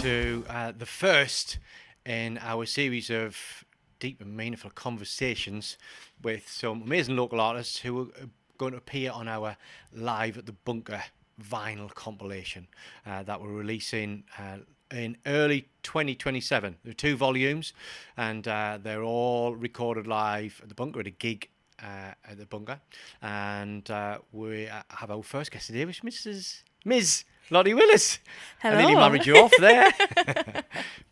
to the first in our series of deep and meaningful conversations with some amazing local artists who are going to appear on our Live at the Bunker vinyl compilation that we're releasing in early 2027. There are 2 volumes, and they're all recorded live at the Bunker at a gig at the Bunker. And we have our first guest today, which is Ms. Lottie Willis. Hello. I nearly married you off there.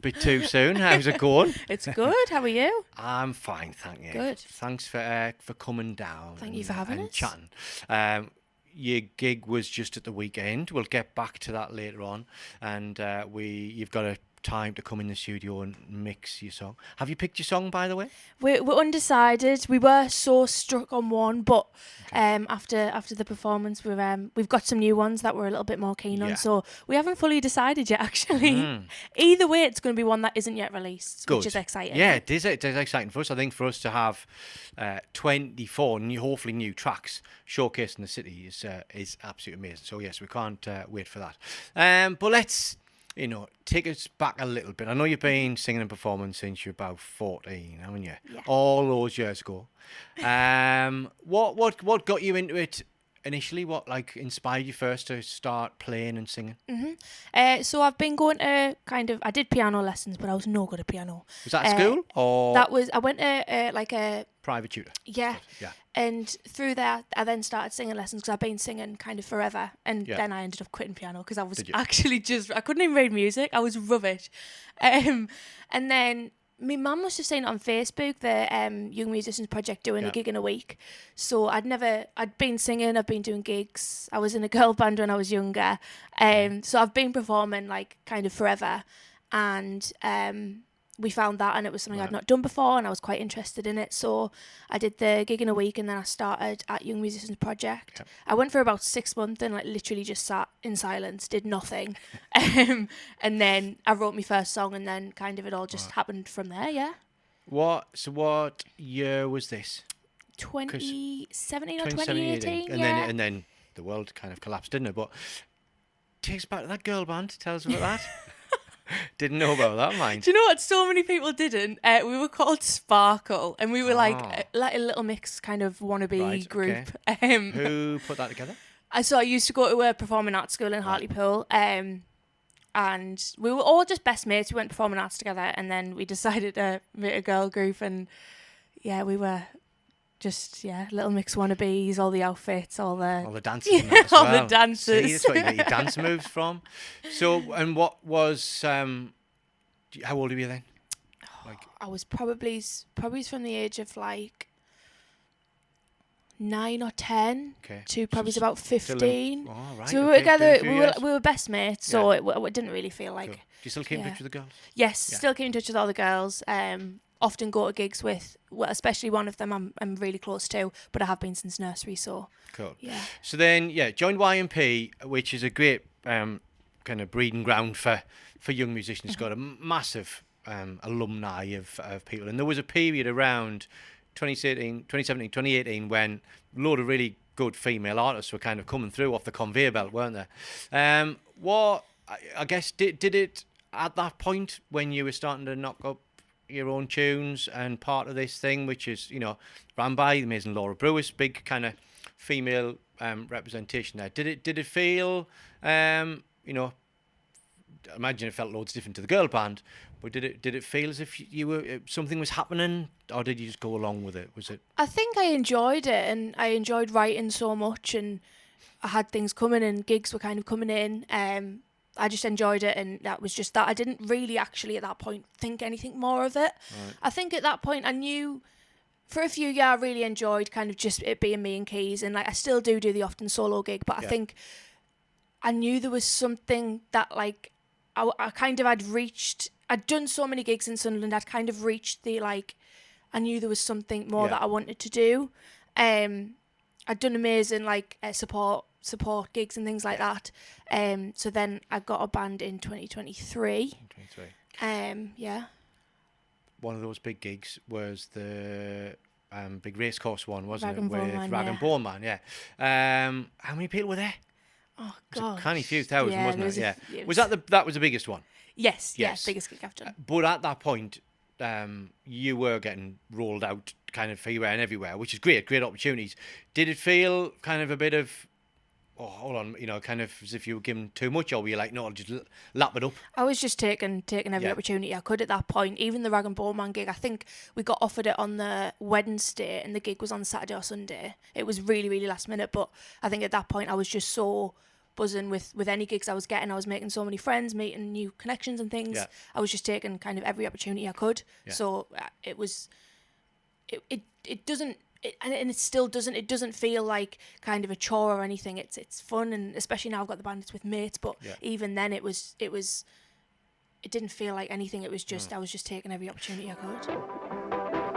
Bit too soon. How's it going? It's good. How are you? I'm fine, thank you. Good. Thanks for coming down. Thank you for having and us. Chatting. Your gig was just at the weekend. We'll get back to that later on. And you've got a time to come in the studio and mix your song. Have you picked your song, by the way? We're undecided. We were so struck on one, but after the performance, we've got some new ones that we're a little bit more keen on. So we haven't fully decided yet, actually. Either way, it's going to be one that isn't yet released, which is exciting. Yeah, it is exciting for us. I think for us to have 24 hopefully new tracks showcased in the city is absolutely amazing. So yes, we can't wait for that. But let's take us back a little bit. I know you've been singing and performing since you're about 14, haven't you? Yeah. All those years ago. What got you into it initially? What inspired you first to start playing and singing? So I've been going to I did piano lessons, but I was no good at piano. Was that at school or? I went to a private tutor. Yeah. Yeah. And through that, I then started singing lessons because I've been singing kind of forever. And then I ended up quitting piano because I was actually I couldn't even read music. I was rubbish. And then my mum was just saying on Facebook, the Young Musicians Project doing a gig in a week. So I'd been singing, I've been doing gigs. I was in a girl band when I was younger. So I've been performing kind of forever. And we found that, and it was something I'd not done before, and I was quite interested in it. So I did the gig in a week, and then I started at Young Musicians Project. I went for about 6 months and literally just sat in silence, did nothing. And then I wrote my first song, and then kind of it all just happened from there, yeah. What year was this? 2017 or 2018, and then the world kind of collapsed, didn't it? But take us back to that girl band. Tell us about that. Didn't know about that, mind. Do you know what? So many people didn't. We were called Sparkle, and we were like a little mix kind of wannabe group. Okay. Who put that together? So I used to go to a performing arts school in Hartlepool, and we were all just best mates. We went performing arts together, and then we decided to make a girl group, and we were just little mix wannabes, all the outfits, all the dances, and that as well. All the dances. See, that's where you get your dance moves from. So, and what was? How old were you then? I was probably from the age of 9 or 10 to probably about 15. Right, so we were together. We were best mates, so it didn't really feel like. Cool. Do you still keep in touch with the girls? Yes, still keep in touch with all the girls. Often go to gigs with, especially one of them I'm really close to, but I have been since nursery, so. Cool. Yeah. So then, joined YMP, which is a great kind of breeding ground for young musicians. It's got a massive alumni of people. And there was a period around 2017, 2018 when a load of really good female artists were kind of coming through off the conveyor belt, weren't there? I guess, did it at that point when you were starting to knock up your own tunes and part of this thing, which is, ran by the amazing Laura Brewis, big kind of female representation there. Did it feel, I imagine it felt loads different to the girl band, but did it feel as if you were something was happening, or did you just go along with it? Was it? I think I enjoyed it, and I enjoyed writing so much, and I had things coming, and gigs were kind of coming in. I just enjoyed it, and that was just that. I didn't really actually at that point think anything more of it. Right. I think at that point I knew for a few years I really enjoyed kind of just it being me and keys, and I still do the often solo gig, but I think I knew there was something that I kind of I'd done so many gigs in Sunderland, I'd kind of reached the I knew there was something more that I wanted to do. I'd done amazing support gigs and things like that. So then I got a band in 2023. One of those big gigs was the big racecourse one, wasn't Rag and it? Bone With Man, Rag and Bone Man, yeah. How many people were there? Oh It was gosh. a canny few thousand, Yeah, wasn't there it? was a Yeah. it Was was- that was the biggest one? Yes, Yes. biggest gig I've done. But at that point, you were getting rolled out kind of everywhere and everywhere, which is great opportunities. Did it feel kind of a bit of, oh, hold on, kind of as if you were given too much, or were you like, no, I'll just lap it up? I was just taking every opportunity I could at that point. Even the Rag and Bone Man gig, I think we got offered it on the Wednesday, and the gig was on Saturday or Sunday. It was really, really last minute, but I think at that point I was just so buzzing with any gigs I was getting. I was making so many friends, meeting new connections and things. Yeah. I was just taking kind of every opportunity I could. Yeah. So it was, it doesn't. And it still doesn't. It doesn't feel like kind of a chore or anything. It's fun, and especially now I've got the band. It's with mates, but even then it didn't feel like anything. It was just I was just taking every opportunity I could.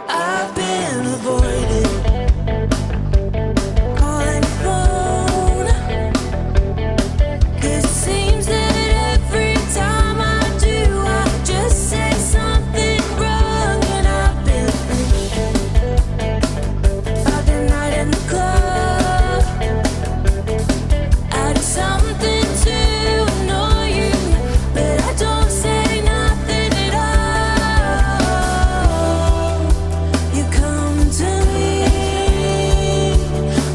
I've been avoided calling phone. It seems that every time I do, I just say something wrong, and I've been night in the club. I do something to annoy you, but I don't say nothing at all. You come to me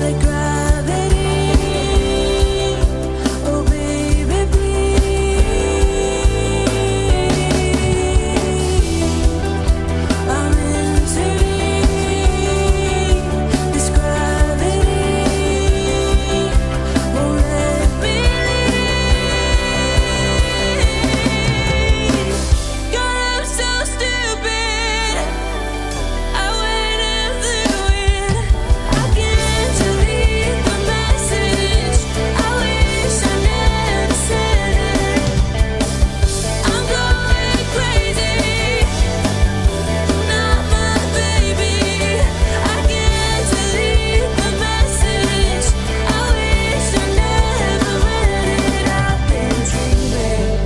like gravity. Oh baby, please. I'm into this gravity. Won't let me leave. God, I'm so stupid. I went and threw it. I can't delete the message. I wish I never sent it. I'm going crazy. Not my baby. I can't delete the message. I wish I never read it. I've been dreaming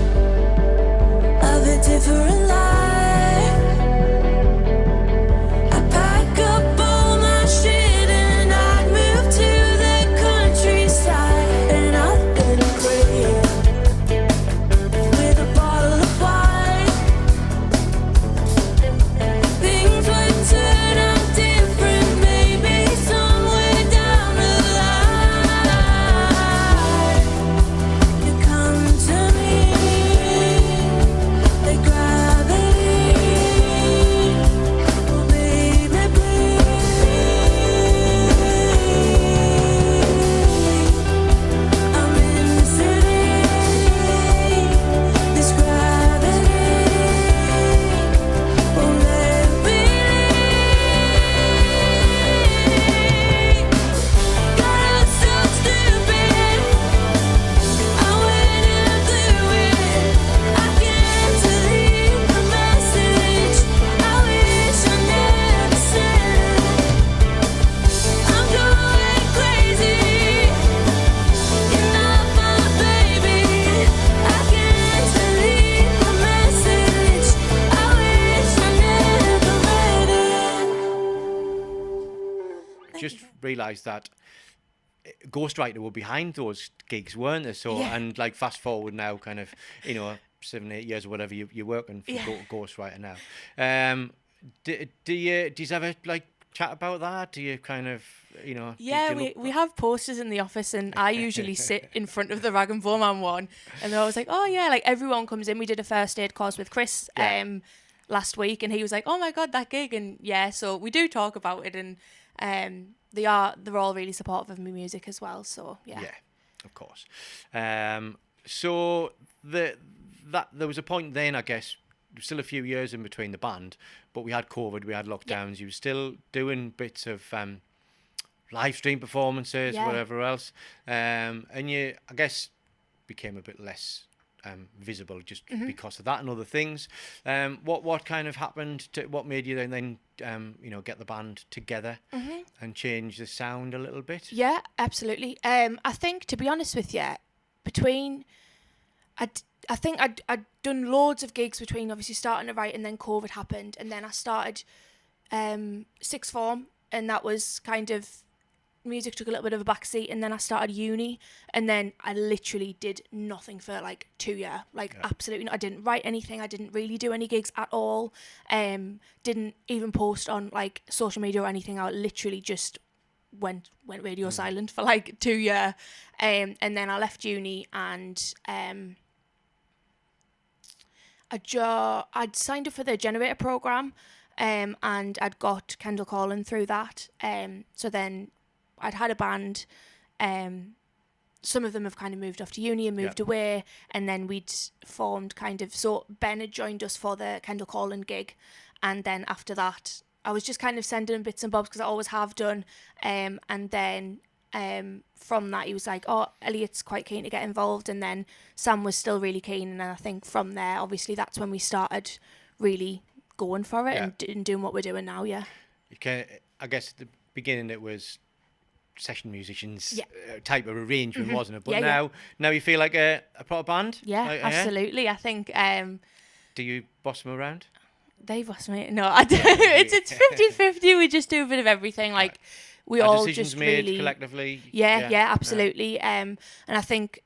of a different life. I pack up all my shit and I'd move to the countryside, and I've been praying with a bottle of wine. Things would turn out different, maybe somewhere down the line. You come to me like gravity. Oh baby, please. I'm into this gravity. Won't let me leave. God, I'm so stupid. I went and threw it. I can't delete the message. I wish I never sent it. I'm going crazy. You're not my baby. I can't delete the message. I wish I never read it. Just realised that Ghostwriter were behind those gigs, weren't they? So, Yeah. and like fast forward now, kind of, 7-8 years or whatever, you're working for Yeah. Ghostwriter now. Do you ever like chat about that? Do you kind of, Yeah, do you we have posters in the office, and I usually sit in front of the Rag and Bone Man one, and they're always like, oh yeah, like everyone comes in. We did a first aid course with Chris last week, and he was like, oh my god, that gig, and yeah, so we do talk about it, and they're all really supportive of my music as well, so yeah. Yeah, of course. So there was a point then, I guess, still a few years in between the band, but we had COVID, we had lockdowns. You were still doing bits of live stream performances, Yeah. whatever else, and you, I guess, became a bit less visible just because of that and other things. What kind of happened? What made you then get the band together and change the sound a little bit? Yeah, absolutely. I think, to be honest with you, I think I'd done loads of gigs between obviously starting to write and then COVID happened, and then I started sixth form, and that was kind of, music took a little bit of a backseat, and then I started uni, and then I literally did nothing for like 2 years, absolutely not. I didn't write anything, I didn't really do any gigs at all, didn't even post on like social media or anything. I literally just went radio silent for like 2 years, and then I left uni, and I'd signed up for the Generator program, and I'd got Kendall Calling through that, so then I'd had a band, some of them have kind of moved off to uni and moved away, and then we'd formed so Ben had joined us for the Kendall Calling gig, and then after that I was just kind of sending him bits and bobs because I always have done, and then from that he was like, oh, Elliot's quite keen to get involved, and then Sam was still really keen, and then I think from there obviously that's when we started really going for it and doing what we're doing now. I guess at the beginning it was session type of arrangement, wasn't it? But now you feel like a proper band? Absolutely. I think do you boss them around? They boss me. No, I don't. It's 50-50. We just do a bit of everything. Like we all decisions just made really collectively. Yeah, absolutely. And I think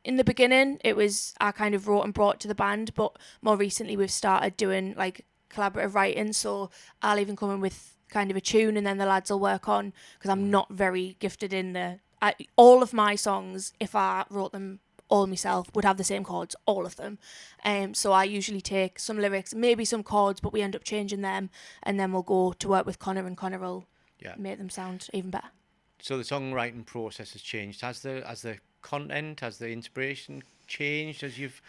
in the beginning it was I kind of wrote and brought to the band, but more recently we've started doing like collaborative writing. So I'll even come in with kind of a tune, and then the lads will work on, because I'm not very gifted in all of my songs, if I wrote them all myself, would have the same chords, all of them. So I usually take some lyrics, maybe some chords, but we end up changing them, and then we'll go to work with Connor, and Connor will make them sound even better. So the songwriting process has changed. Has the content, has the inspiration changed as you've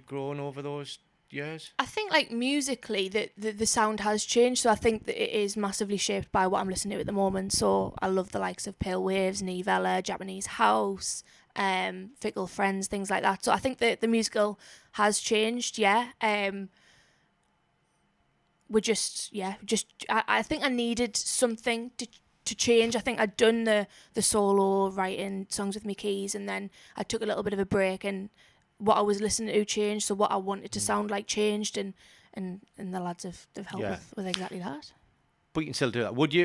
grown over those years? I think like musically the sound has changed, so I think that it is massively shaped by what I'm listening to at the moment. So I love the likes of Pale Waves, Nivella, Japanese House, Fickle Friends, things like that. So I think that the musical has changed. We're I think I needed something to change. I think I'd done the solo writing songs with my keys, and then I took a little bit of a break, and what I was listening to changed, so what I wanted to sound like changed, and the lads have helped with exactly that. But you can still do that. Would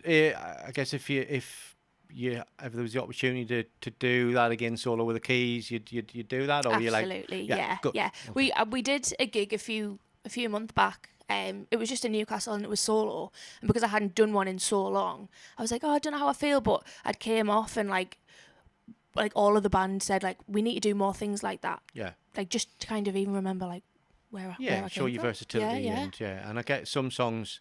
I guess if there was the opportunity to do that again solo with the keys, you'd do that, or absolutely, yeah. Okay. We did a gig a few months back. It was just in Newcastle, and it was solo, and because I hadn't done one in so long, I was like, oh, I don't know how I feel, but I'd came off, and like all of the band said, like, we need to do more things like that. Yeah. Like, just to kind of even remember, like, where I show your versatility. And I get some songs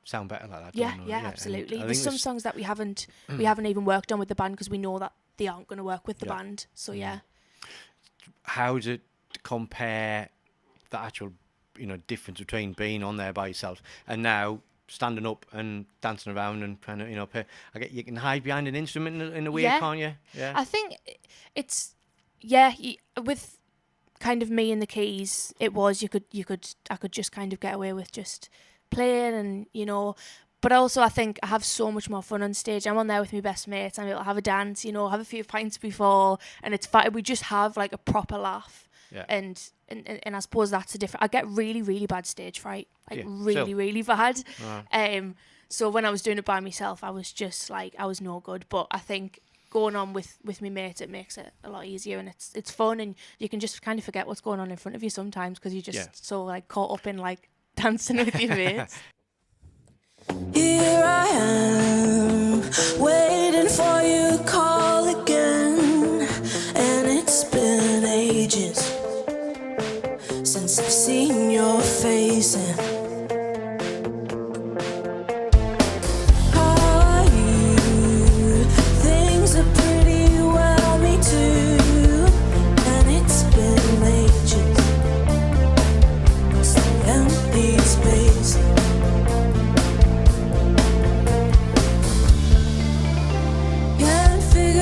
sound better like that. Yeah, absolutely. There's some songs that we haven't even worked on with the band because we know that they aren't going to work with the band. So How does it compare the actual, difference between being on there by yourself and now standing up and dancing around and kind of, you can hide behind an instrument in a way, can't you? Yeah. I think it's with kind of me and the keys, it was I could just kind of get away with just playing, and but also I think I have so much more fun on stage. I'm on there with my best mates, I'm able to have a dance, have a few pints before, and it's fun. We just have like a proper laugh. Yeah. And I suppose that's a different. I get really, really bad stage fright, really bad. So when I was doing it by myself, I was just like, I was no good. But I think going on with my mates, it makes it a lot easier, and it's fun, and you can just kind of forget what's going on in front of you sometimes because you're just so like caught up in like dancing with your mates. Here I am, waiting for you to call again, and it's been ages since I've seen your face. And how are you? Things are pretty well, me too. And it's been ages, it's the empty space. Can't figure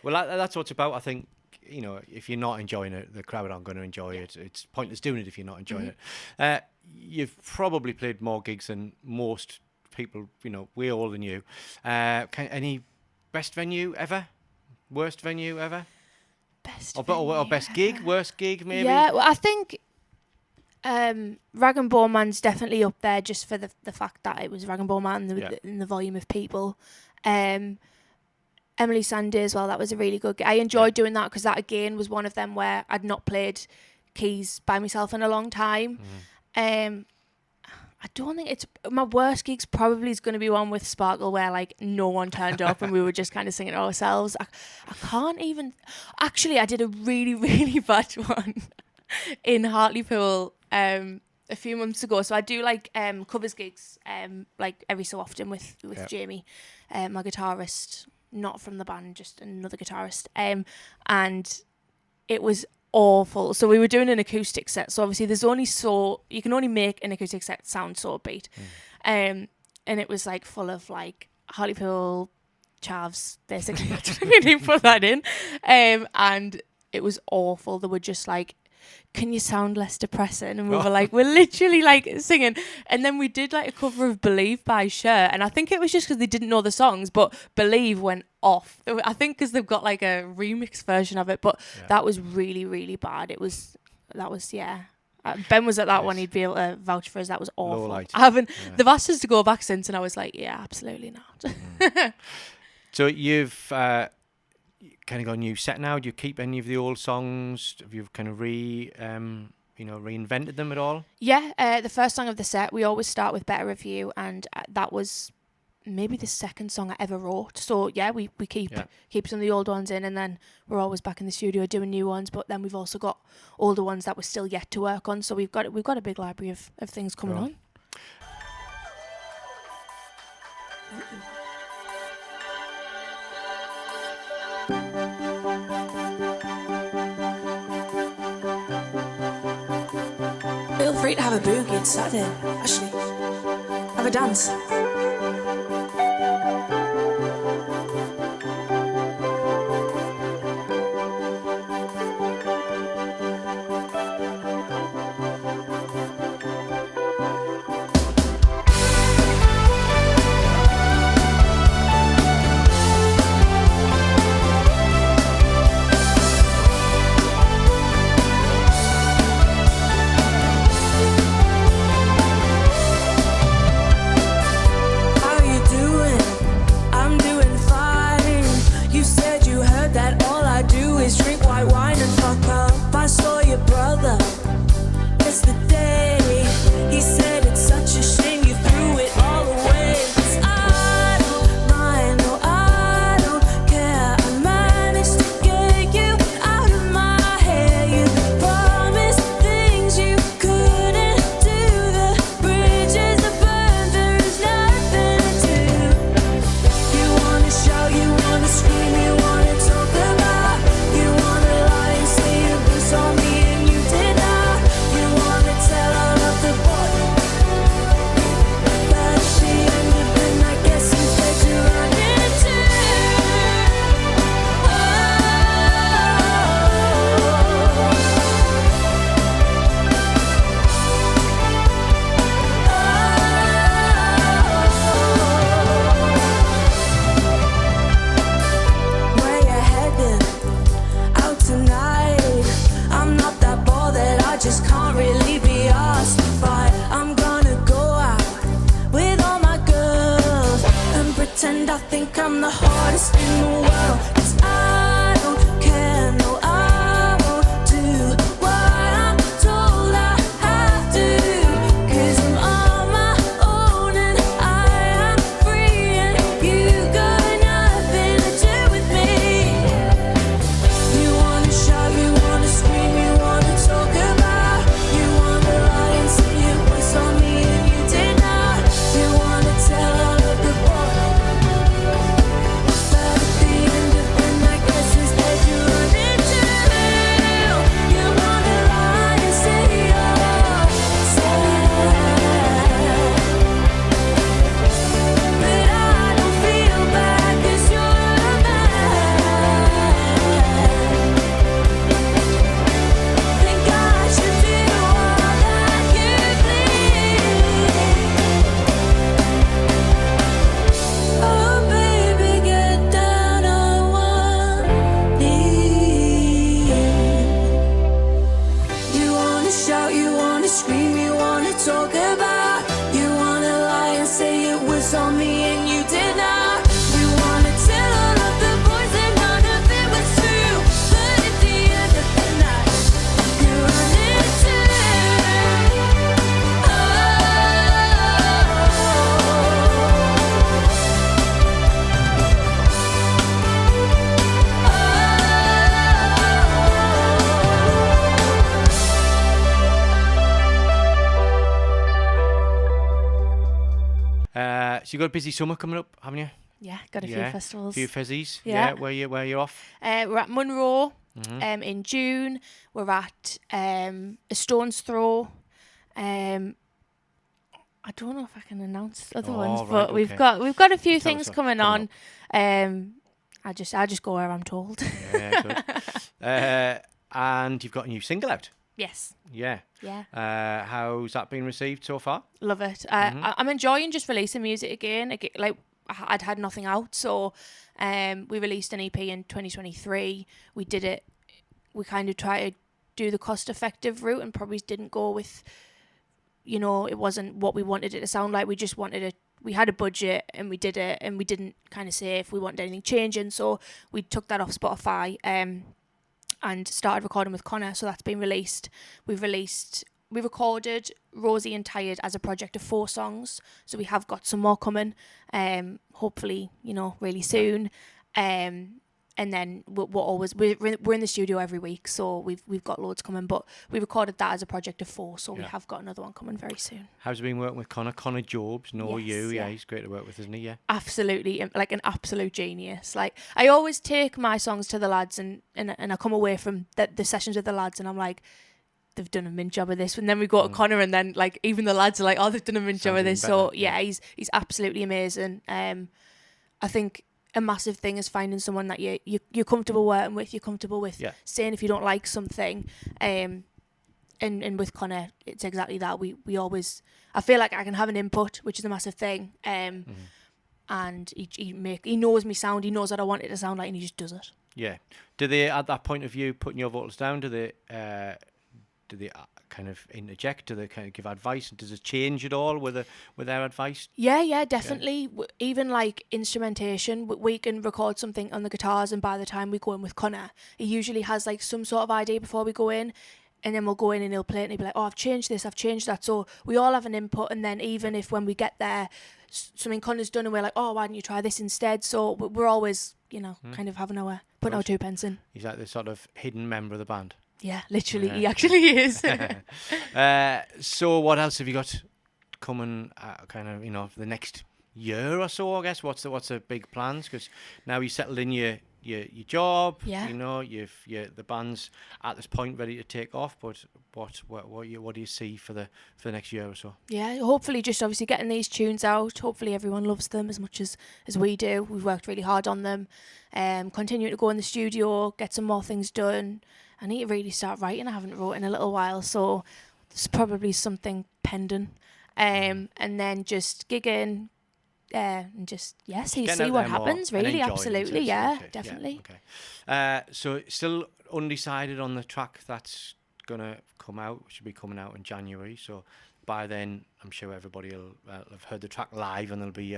Well, that's what it's about. I think, if you're not enjoying it, the crowd aren't going to enjoy it. It's pointless doing it if you're not enjoying it. You've probably played more gigs than most people, way older than you. Any best venue ever? Worst venue ever? Or best gig? Worst gig, maybe? Yeah, well, I think Rag and Bone Man's definitely up there just for the fact that it was Rag and Bone Man and the volume of people. Emily Sandy as well, that was a really good gig. I enjoyed doing that because that, again, was one of them where I'd not played keys by myself in a long time. I don't think it's... My worst gig's probably is going to be one with Sparkle where, like, no one turned up and we were just kind of singing it ourselves. I can't even... Actually, I did a really, really bad one in Hartlepool a few months ago. So I do, like, covers gigs, like, every so often with Jamie, my guitarist, not from the band, just another guitarist. And it was awful. So we were doing an acoustic set, so obviously you can only make an acoustic set sound so upbeat. And it was like full of like Hartlepool chavs, basically. I don't really put that in. And it was awful. They were just like, can you sound less depressing? And we were like, we're literally like singing. And then we did like a cover of Believe by Cher. And I think it was just because they didn't know the songs, but Believe went off. I think because they've got like a remix version of it, but that was really, really bad. Ben was at that one, he'd be able to vouch for us. That was awful. They've asked us to go back since, and I was like, yeah, absolutely not. So you've kind of got a new set now. Do you keep any of the old songs? Have you kind of reinvented them at all? Yeah, the first song of the set, we always start with Better Of You, and that was maybe the second song I ever wrote. So yeah, we keep some of the old ones in, and then we're always back in the studio doing new ones. But then we've also got older ones that we're still yet to work on. So we've got a big library of things coming on. Feel free to have a boogie. It's Saturday, Ashley. Have a dance. So you've got a busy summer coming up, haven't you? Yeah, got a few Yeah, festivals. few fizzies. Yeah. Where you off? We're at Munro Mm-hmm. in June. We're at a stone's throw. I don't know if I can announce other ones, right, but okay. we've got a few Tell us things what's coming coming on. I just go where I'm told. Yeah, good. And you've got a new single out. Yes. Yeah. Yeah. How's that been received so far? Love it. Mm-hmm. I'm enjoying just releasing music again. Like I'd had nothing out, so we released an EP in 2023. We did it. We kind of tried to do the cost-effective route, and probably didn't go with, it wasn't what we wanted it to sound like. We just wanted it. We had a budget and we did it, and we didn't kind of say if we wanted anything changing. So we took that off Spotify and started recording with Connor. So that's been released. We recorded Rosie and Tired as a project of 4 songs. So we have got some more coming, hopefully, really soon. And then we're in the studio every week, so we've got loads coming. But we recorded that as a project of 4, so we have got another one coming very soon. How's it been working with Connor? Connor Jobs, Yes, you. yeah. He's great to work with, isn't he? Yeah. Absolutely, like an absolute genius. Like I always take my songs to the lads, and I come away from the sessions with the lads, and I'm like, they've done a mint job of this. And then we go to Connor, and then like even the lads are like, oh, they've done a mint job of this. So yeah, he's absolutely amazing. I think a massive thing is finding someone that you're comfortable working with, you're comfortable with saying if you don't like something. And with Connor, it's exactly that. We always, I feel like I can have an input, which is a massive thing. And he knows me sound, he knows what I want it to sound like, and he just does it. Yeah. Do they, at that point of view, putting your vocals down, do they kind of interject? Do they kind of give advice? Does it change at all with their advice? Yeah, definitely. Yeah. Even like instrumentation, we can record something on the guitars, and by the time we go in with Connor, he usually has like some sort of idea before we go in, and then we'll go in and he'll play it and he'll be like, oh, I've changed this, I've changed that. So we all have an input, and then even if when we get there, something Connor's done and we're like, oh, why don't you try this instead? So we're always, kind of having putting our 2 pence in. He's like the sort of hidden member of the band. Yeah, literally, he actually is. So what else have you got coming, kind of, for the next year or so, I guess? What's the big plans? Because now you settled in your job, the band's at this point ready to take off, but what do you see for the next year or so? Yeah, hopefully just obviously getting these tunes out. Hopefully everyone loves them as much as we do. We've worked really hard on them. Continue to go in the studio, get some more things done. I need to really start writing. I haven't wrote in a little while, so there's probably something pending. And then just gigging, and just see what happens. Really, absolutely, definitely. Okay. So still undecided on the track that's gonna come out. Should be coming out in January. So by then, I'm sure everybody will have heard the track live, and they'll be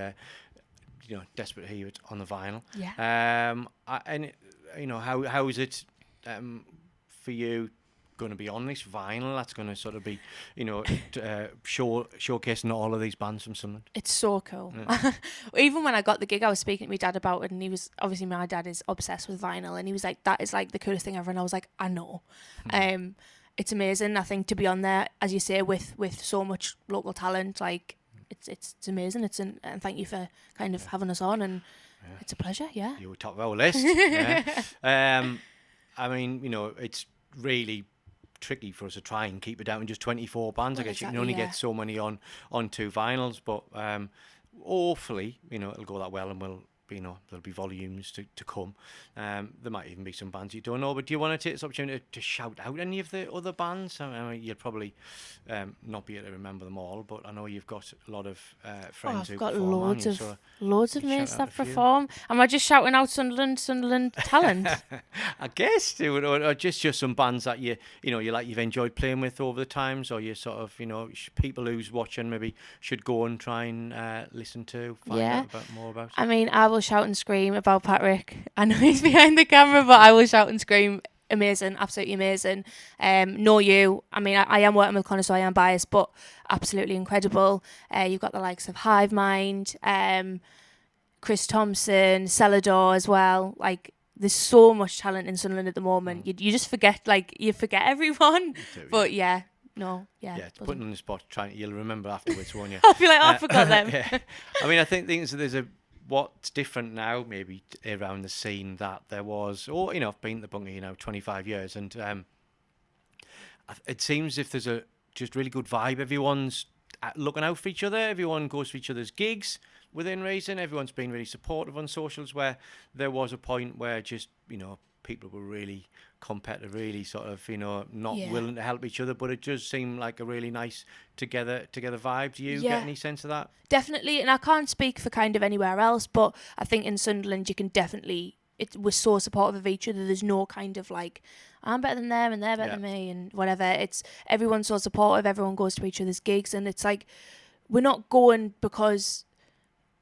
desperate to hear it on the vinyl. Yeah. And how is it? For you, going to be on this vinyl that's going to sort of be, showcasing all of these bands from Sunderland? It's so cool. Yeah. Even when I got the gig, I was speaking to my dad about it, and he was, obviously my dad is obsessed with vinyl, and he was like, that is like the coolest thing ever. And I was like, I know. It's amazing, I think, to be on there, as you say, with so much local talent. Like it's amazing. And thank you for kind of having us on, and it's a pleasure. Yeah, you were top of our list. I mean, it's really tricky for us to try and keep it down to just 24 bands. I guess you can only get so many on 2 vinyls, but hopefully, it'll go that well, and there'll be volumes to come. There might even be some bands you don't know, but do you want to take this opportunity to shout out any of the other bands? I mean, you'll probably not be able to remember them all, but I know you've got a lot of friends who perform. I've got loads of mates that perform. Am I just shouting out Sunderland talent? I guess, or just some bands that you've enjoyed playing with over the times, or you sort of, people who's watching maybe should go and try and listen to, find out more about. I mean, I will shout and scream about Patrick. I know he's behind the camera, but I will shout and scream. Amazing, absolutely amazing. Know you. I mean, I am working with Connor, so I am biased, but absolutely incredible. You've got the likes of Hive Mind, Chris Thompson, Celador as well. Like, there's so much talent in Sunderland at the moment. You just forget, you forget everyone. But yeah, No, yeah. Yeah, it's putting on the spot. You'll remember afterwards, won't you? I'll be like, oh, I forgot them. Yeah. I mean, I think things there's what's different now, maybe around the scene that there was, or I've been at the bunker, 25 years, and it seems if there's a just really good vibe. Everyone's looking out for each other. Everyone goes to each other's gigs within reason. Everyone's been really supportive on socials. Where there was a point where just people were really competitive, really sort of not willing to help each other. But it does seem like a really nice together vibe. Do you get any sense of that? Definitely, and I can't speak for kind of anywhere else, but I think in Sunderland you can definitely. We're so supportive of each other. There's no kind of like, I'm better than them and they're better than me and whatever. It's everyone's so supportive. Everyone goes to each other's gigs, and it's like we're not going because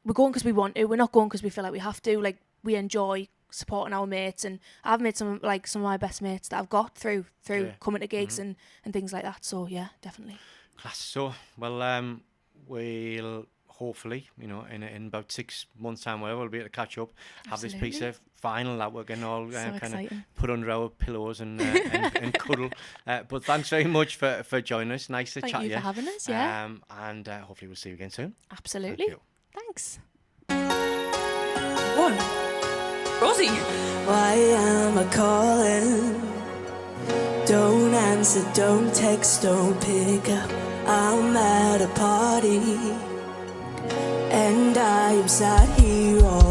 we're going because we want to. We're not going because we feel like we have to. Like, we enjoy supporting our mates, and I've made some of my best mates that I've got through coming to gigs and things like that. So yeah, definitely. Class. So well, we'll hopefully, in about 6 months' time, whatever, we'll be able to catch up, have this piece of vinyl that we're going to all kind of put under our pillows and cuddle. But thanks very much for joining us. Nice to chat to you. Thank you for having us, yeah. And hopefully we'll see you again soon. Absolutely. Thanks. One. Rosie. Why am I calling? Don't answer, don't text, don't pick up. I'm at a party, and I am sat here all